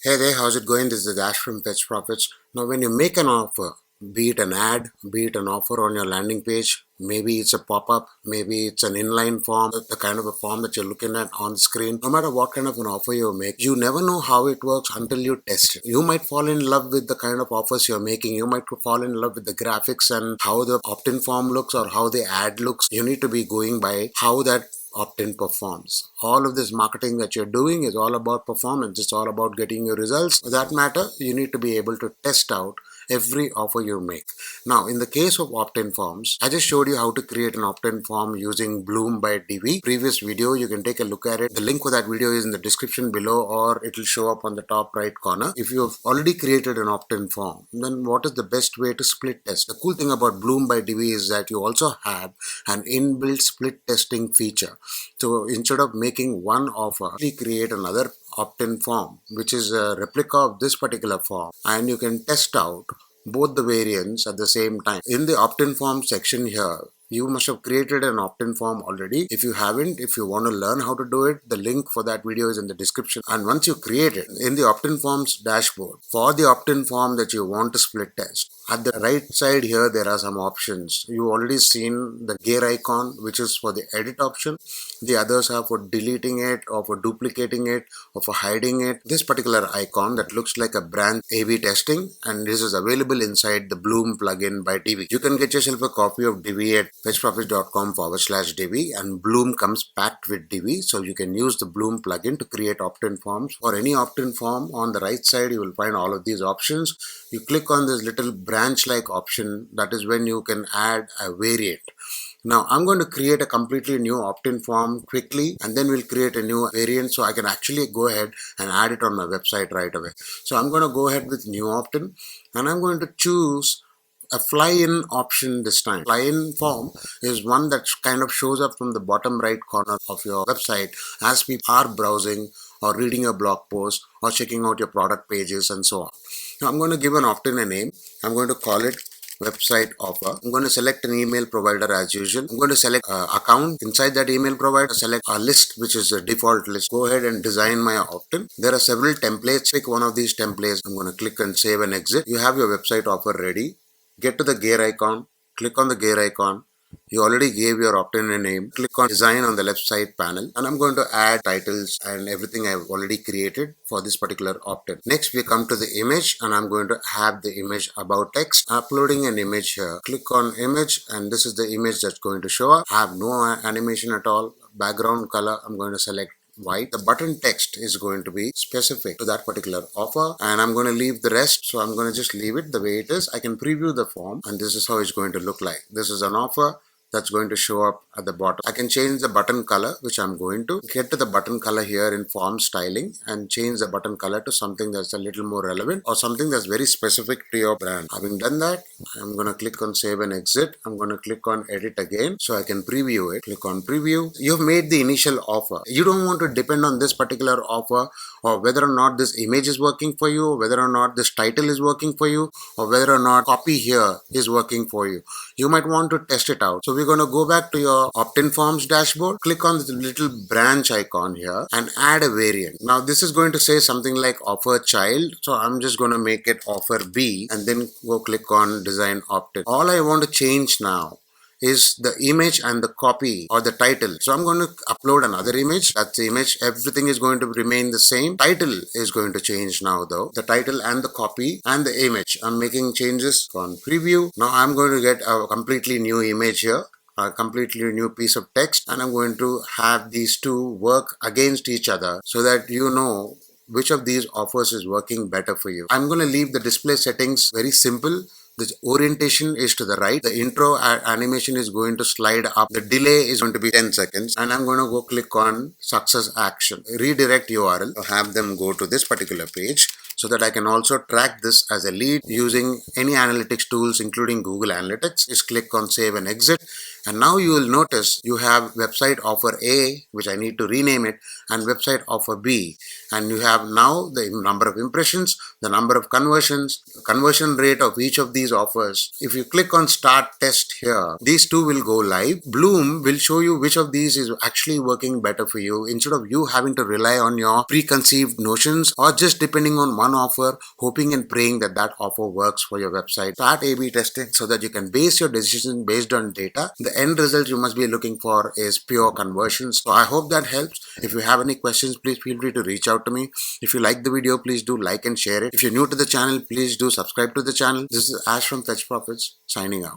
Hey there, how's it going? This is Ash from Fetch Profits. Now, when you make an offer, be it an ad, be it an offer on your landing page, maybe it's a pop-up, maybe it's an inline form, the kind of a form that you're looking at on screen. No matter what kind of an offer you make, you never know how it works until you test it. You might fall in love with the kind of offers you're making. You might fall in love with the graphics and how the opt-in form looks or how the ad looks. You need to be going by how that opt-in performs. All of this marketing that you're doing is all about performance. It's all about getting your results. For that matter, you need to be able to test out every offer you make. Now, in the case of opt-in forms, I just showed you how to create an opt-in form using Bloom by Divi. Previous video, you can take a look at it. The link for that video is in the description below, or it will show up on the top right corner. If you've already created an opt-in form, then what is the best way to split test? The cool thing about Bloom by Divi is that you also have an inbuilt split testing feature. So instead of making one offer, we create another opt-in form, which is a replica of this particular form, and you can test out both the variants at the same time. In the opt-in form section here, you must have created an opt-in form already. If you haven't, if you want to learn how to do it, the link for that video is in the description. And once you create it, in the opt-in forms dashboard, for the opt-in form that you want to split test, at the right side here, there are some options. You already seen the gear icon, which is for the edit option. The others are for deleting it or for duplicating it or for hiding it. This particular icon that looks like a brand A/B testing, and this is available inside the Bloom plugin by Divi. You can get yourself a copy of Divi at fetchprofits.com/Divi, and Bloom comes packed with Divi, so you can use the Bloom plugin to create opt-in forms. For any opt-in form, on the right side you will find all of these options. You click on this little branch-like option. That is when you can add a variant. Now I'm going to create a completely new opt-in form quickly, and then we'll create a new variant so I can actually go ahead and add it on my website right away. So I'm going to go ahead with new opt-in, and I'm going to choose a fly-in option this time. Fly-in form is one that kind of shows up from the bottom right corner of your website as people are browsing or reading your blog post or checking out your product pages and so on. Now I'm going to give an opt-in a name. I'm going to call it website offer. I'm going to select an email provider as usual. I'm going to select account. Inside that email provider, select a list, which is a default list. Go ahead and design my opt-in. There are several templates. Pick one of these templates. I'm going to click and save and exit. You have your website offer ready. Get to the gear icon. Click on the gear icon. You already gave your opt-in a name. Click on design on the left side panel, and I'm going to add titles and everything I've already created for this particular opt-in. Next, we come to the image, and I'm going to have the image about text. Uploading an image here. Click on image, and this is the image that's going to show up. I have no animation at all. Background color, I'm going to select white. The button text is going to be specific to that particular offer, and I'm going to leave the rest. So I'm going to just leave it the way it is. I can preview the form, and this is how it's going to look like. This is an offer that's going to show up at the bottom. I can change the button color, which I'm going to. Get to the button color here in form styling and change the button color to something that's a little more relevant or something that's very specific to your brand. Having done that, I'm going to click on save and exit. I'm going to click on edit again so I can preview it. Click on preview. You've made the initial offer. You don't want to depend on this particular offer or whether or not this image is working for you, whether or not this title is working for you, or whether or not copy here is working for you. You might want to test it out. So we're going to go back to your opt-in forms dashboard, click on the little branch icon here and add a variant. Now this is going to say something like offer child. So I'm just going to make it offer B and then go click on design opt-in. All I want to change now is the image and the copy or the title. So I'm going to upload another image. That's the image. Everything is going to remain the same. Title is going to change now though. The title and the copy and the image. I'm making changes on preview. Now I'm going to get a completely new image here, a completely new piece of text, and I'm going to have these two work against each other so that you know which of these offers is working better for you. I'm going to leave the display settings very simple. The orientation is to the right. The intro animation is going to slide up. The delay is going to be 10 seconds. And I'm going to go click on success action. Redirect URL. Have them go to this particular page so that I can also track this as a lead using any analytics tools, including Google Analytics. Just click on save and exit. And now you will notice you have website offer A, which I need to rename it, and website offer B. And you have now the number of impressions, the number of conversions, conversion rate of each of these offers. If you click on start test here, these two will go live. Bloom will show you which of these is actually working better for you, instead of you having to rely on your preconceived notions or just depending on one offer, hoping and praying that that offer works for your website. Start A/B testing so that you can base your decision based on data. The end result you must be looking for is pure conversions. So I hope that helps. If you have any questions, please feel free to reach out to me. If you like the video, please do like and share it. If you're new to the channel, please do subscribe to the channel. This is Ash from Fetch Profits signing out.